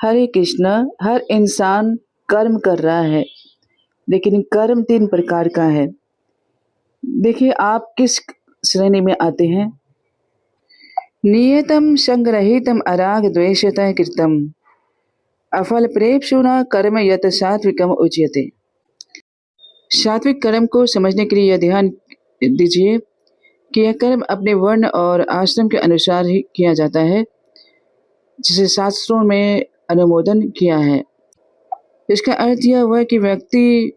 हरे कृष्णा, हर इंसान कर्म कर रहा है, लेकिन कर्म 3 प्रकार का है। देखिए आप किस श्रेणी में आते हैं? नियतम संग्रहीतम अराग द्वेषतः कृतम अफल प्रेप्सुना कर्म यत सात्विकम उच्यते। सात्विक कर्म को समझने के लिए यह ध्यान दीजिए कि यह कर्म अपने वर्ण और आश्रम के अनुसार ही किया जाता है, जिसे शास्त्रों में अनुमोदन किया है। इसका अर्थ यह हुआ कि व्यक्ति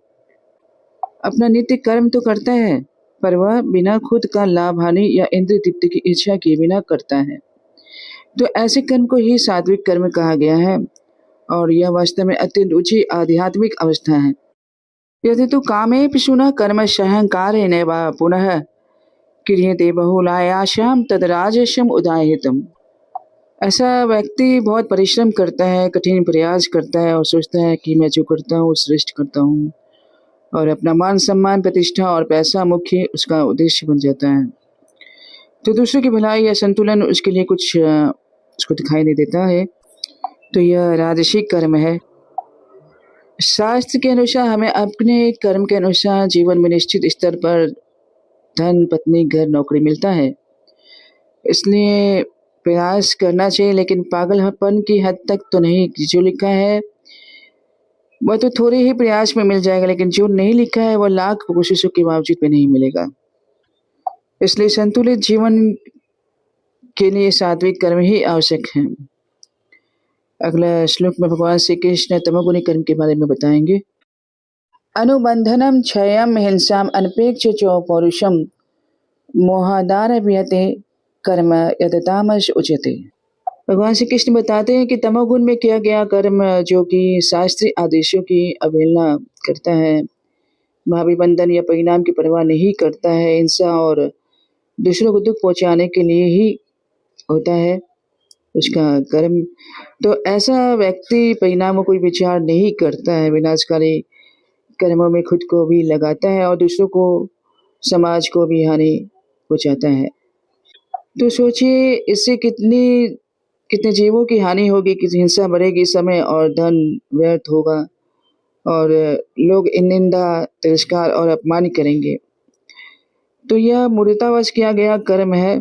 अपना नित्य कर्म तो करता है, पर वह बिना खुद का लाभ हानि या इंद्रिय तृप्ति की इच्छा किए बिना करता है। तो ऐसे कर्म को ही सात्विक कर्म कहा गया है और यह वास्तव में अत्यंत ऊंची आध्यात्मिक अवस्था है। यदि तो कामे पिशुना कर्म सहंकार वा पुनः क्रियते बहुलायाश्याम तद राजस्यम उदाहितम। ऐसा व्यक्ति बहुत परिश्रम करता है, कठिन प्रयास करता है और सोचता है कि मैं जो करता हूँ श्रेष्ठ करता हूँ, और अपना मान सम्मान प्रतिष्ठा और पैसा मुख्य उसका उद्देश्य बन जाता है। तो दूसरों की भलाई या संतुलन उसके लिए कुछ उसको दिखाई नहीं देता है। तो यह राजसिक कर्म है। शास्त्र के अनुसार हमें अपने कर्म के अनुसार जीवन में निश्चित स्तर पर धन, पत्नी, घर, नौकरी मिलता है। इसलिए प्रयास करना चाहिए, लेकिन पागलपन की हद तक तो नहीं। जो लिखा है वह तो थोड़े ही प्रयास में मिल जाएगा, लेकिन जो नहीं लिखा है वह लाख कोशिशों के बावजूद भी नहीं मिलेगा। इसलिए संतुलित जीवन के लिए सात्विक कर्म ही आवश्यक है। अगला श्लोक में भगवान श्री कृष्ण तमोगुणी कर्म के बारे में बताएंगे। अनुबंधनम क्षयम हिंसाम अनपेक्ष चो पौरुषम मोहादार विहते कर्म यततामस उच्यते। भगवान श्री कृष्ण बताते हैं कि तमोगुण में किया गया कर्म जो कि शास्त्रीय आदेशों की अवहेलना करता है, भावी बंधन या परिणाम की परवाह नहीं करता है, हिंसा और दूसरों को दुख पहुंचाने के लिए ही होता है उसका कर्म। तो ऐसा व्यक्ति परिणामों को विचार नहीं करता है, विनाशकारी कर्मों में खुद को भी लगाता है और दूसरों को, समाज को भी हानि पहुंचाता है। तो सोचिए इससे कितने जीवों की हानि होगी, कितनी हिंसा बढ़ेगी, समय और धन व्यर्थ होगा और लोग निंदा, तिरस्कार और अपमान करेंगे। तो यह मूर्खतावश किया गया कर्म है